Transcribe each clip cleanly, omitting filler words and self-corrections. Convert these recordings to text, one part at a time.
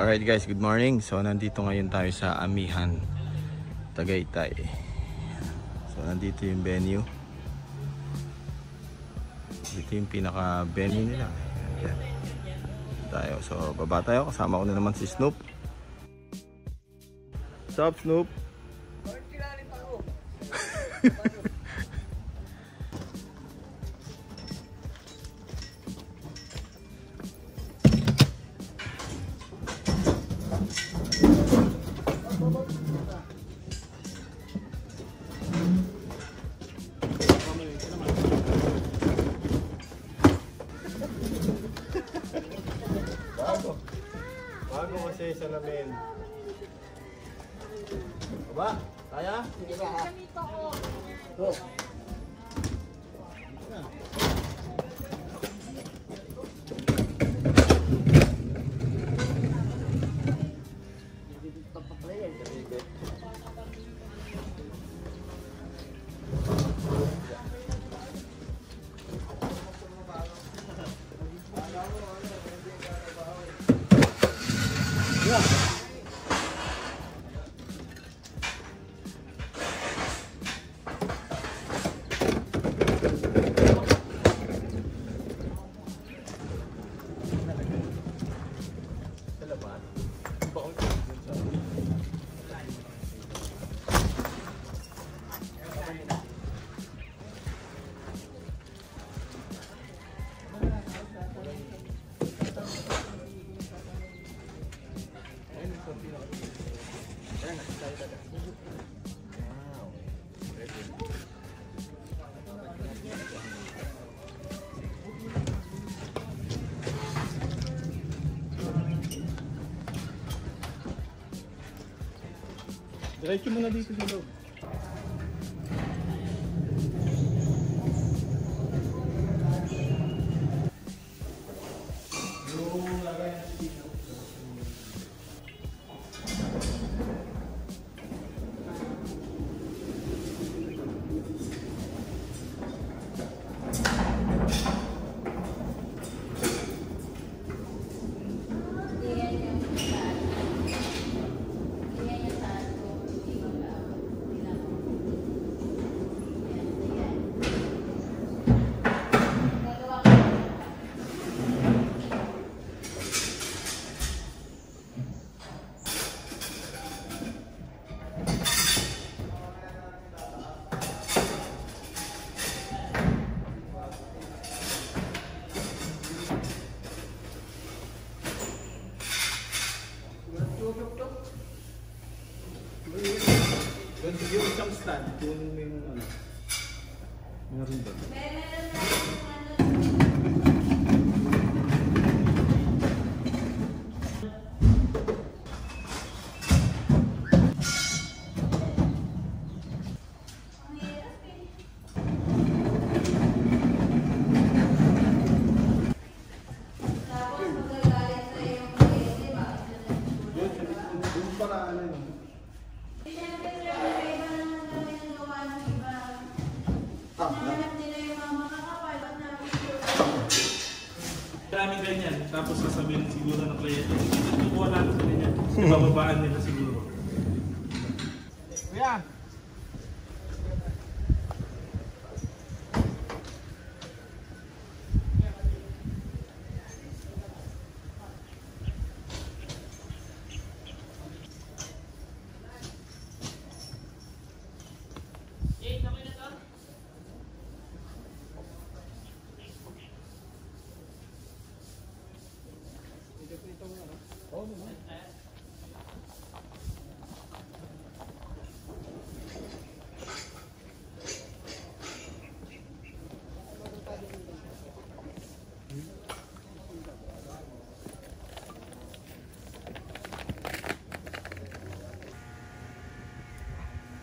Alright guys, good morning. So nandito ngayon tayo sa Amihan, Tagaytay. So nandito yung venue. Dito yung pinaka venue nila. Ayan. Tayo. So baba tayo, kasama ko na naman si Snoop. What's up, Snoop? Bago kasi sa namin. Baba, kaya? Sige ba ha? Go. Diretso mo na dito sa loob. Yung isang stand, kunin mo yung ano. Meron ba? Yung para ano yun? Maraming ganyan, tapos sasabihin siguro ng kliyente, tutukuha natin sa ganyan, bababaan nila siguro. Kuya!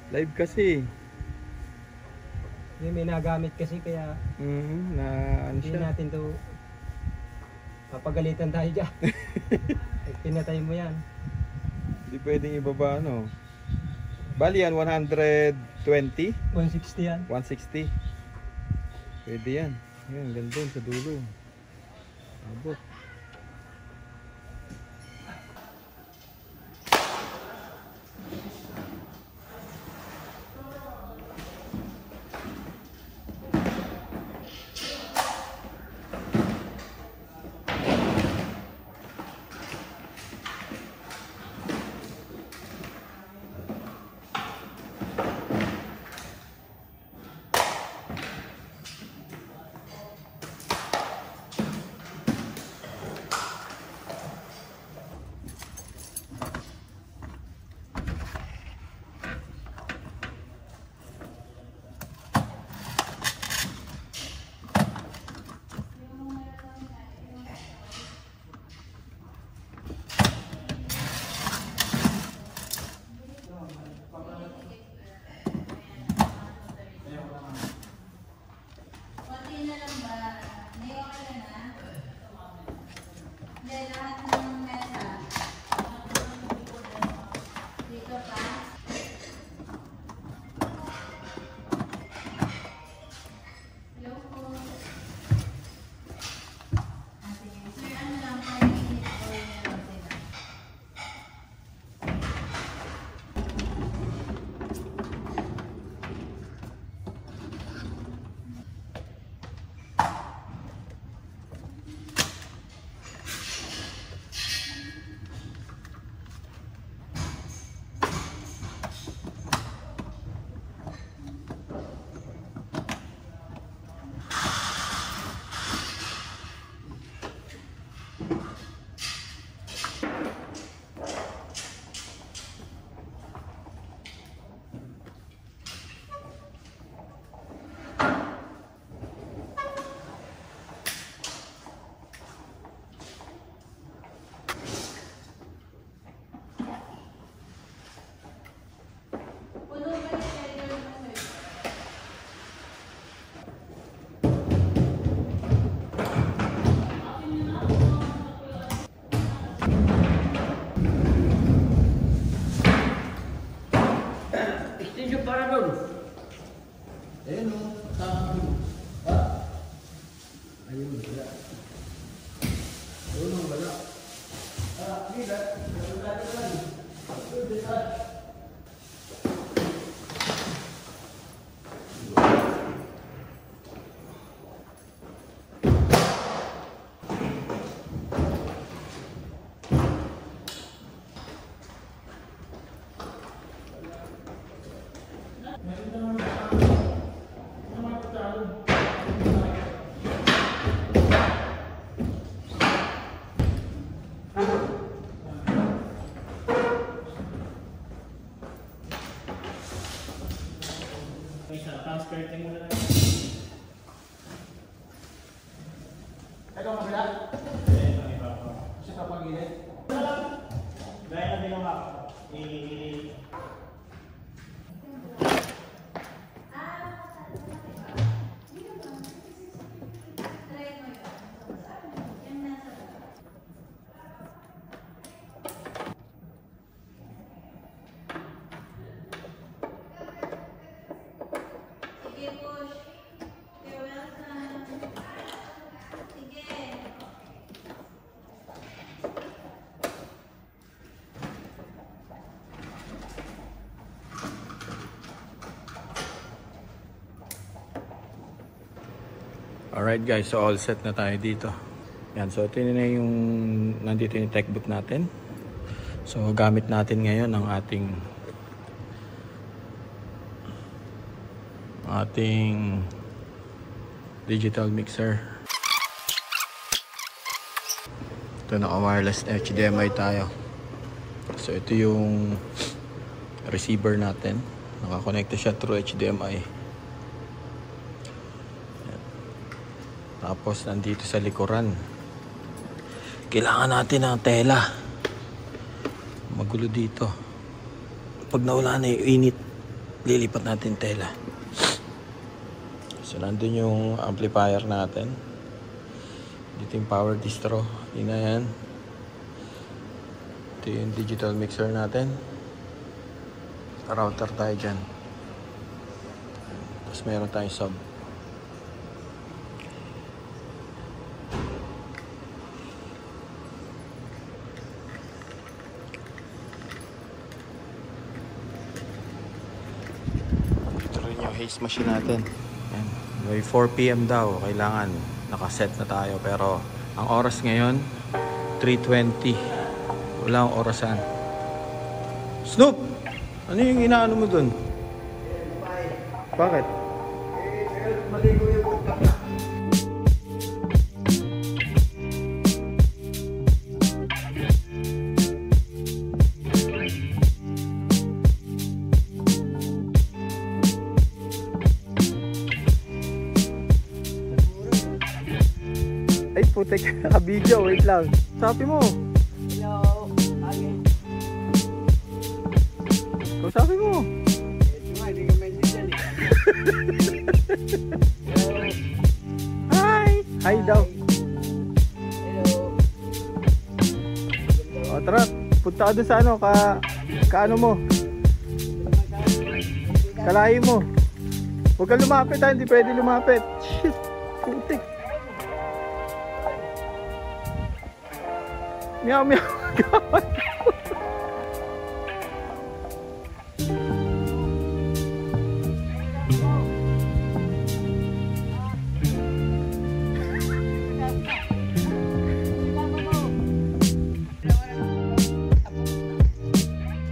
Live kasi. Yung may nagamit kasi kaya Na ano hindi siya? natin to papagalitan tayo dyan. Pinatay mo yan. Hindi pwedeng ibaba ano. Bali yan 120, 160 yan. 160. Pwede yan. Yan, ganda yun sa dulo. Abot. Ayun o. Ha? Ayun, wala. Ayun, wala. Hindi. Skirting muna lang. Ikaw mabila? Kasi kapag-ilit. Gaya na din ako. Alright guys, so all set na tayo dito. Yan, so ito na yung nandito yung tech booth natin. So gamit natin ngayon ang ating digital mixer. Ito naka-wireless HDMI tayo. So ito yung receiver natin. Nakakonekta siya through HDMI. Tapos nandito sa likuran, kailangan natin ng tela. Magulo dito. Pag nawala na yung init, lilipat natin tela. So nandun yung amplifier natin. Dito yung power distro. Yun na yan. Ito yung digital mixer natin. Router tayo dyan. Tapos meron tayong sub. Haze machine natin. Yan. May 4 PM daw. Kailangan nakaset na tayo. Pero ang oras ngayon 3:20. Wala akong orasan. Snoop! Ano yung inaano mo dun? Bakit? Maligo yung utak na. Ay, putek. Naka-video. Wait lang. Sabi mo. Hello. Agin. Kung sabi mo. Ito nga, hindi ka maintindihan eh. Hello. Hi! Hi daw. Hello. O tara, punta ka doon sa ano, kaano mo. Kalahi mo. Huwag kang lumapit ha, hindi pwede lumapit. Shit, putik. Meow meow.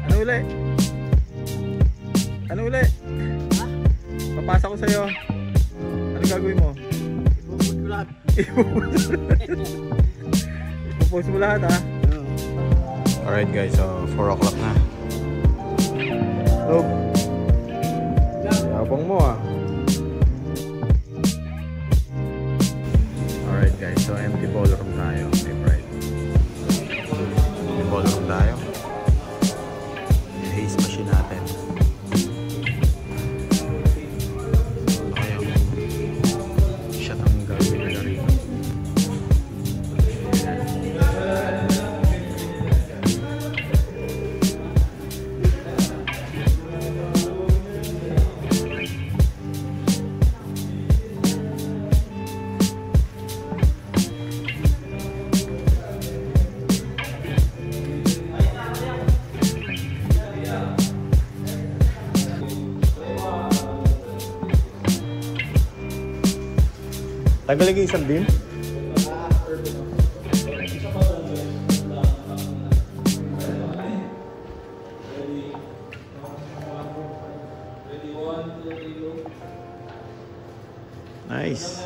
Ano uli? Ano uli? Ha? Papasa ko sa'yo. Ano gagawin mo? Ibubot ko lahat. Ipopost mo lahat ha? Alright guys, so 4 o'clock na. Look. Yabang mo ah. Alright guys, so empty ballroom tayo. Right. Empty ballroom tayo. Haze machine natin. Ano kaya shot ang gagawin nila rito? Tanggalin yung isang beam? Nice.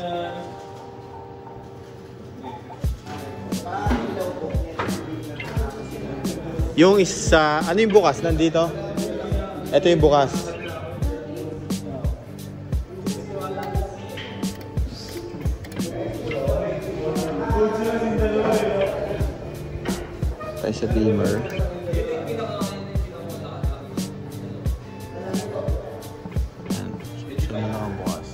Yung isa, ano yung bukas? Nandito? Ito yung bukas. Tayo sa dimmer. Ayan. Siya na lang ang bukas.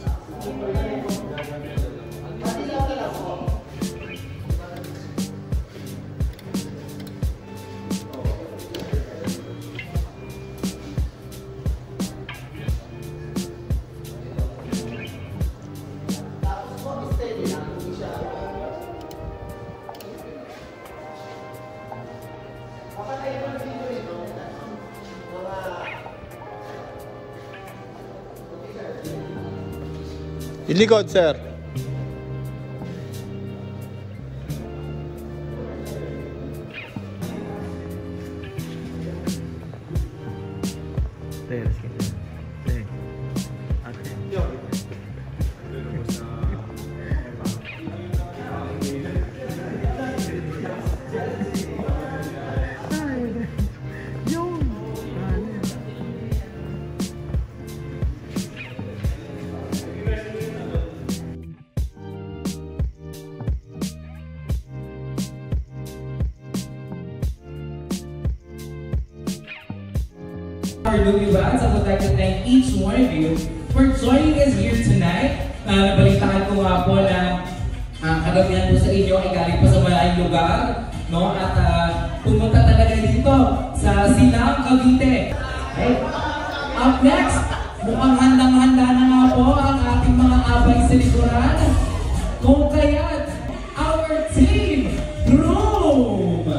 Yung likod, sir. Advance, I would like to thank each one of you for joining us here tonight. Nabalitaan ko nga po na karamihan po sa inyo ay galing po sa malayong lugar, no? At pumunta talaga dito sa Silang, Cavite. Okay. Up next, mukhang handang-handa na nga po ang ating mga abay sa likuran. Kung kaya't, our team, Broom!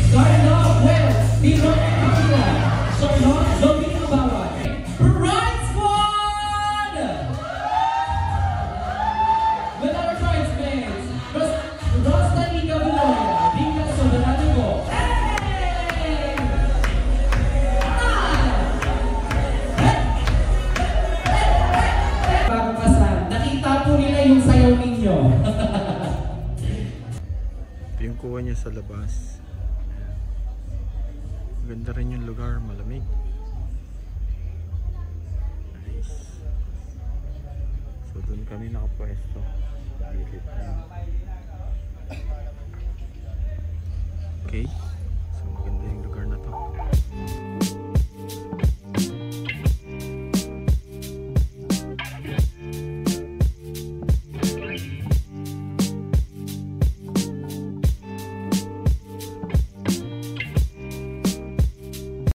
Starting off with Pinoy Akila, Charlotte Zobina Bawat, Pride Squad! With our bridesmaids, Rostani Gabuloya, Dina Soberano Go. Hey! Bago kasal, nakita po nila yung sayaw ninyo. Ito yung kuha niya sa labas. Ganda rin yung lugar, malamig. Nice. So doon kami nakapwesto. Okay.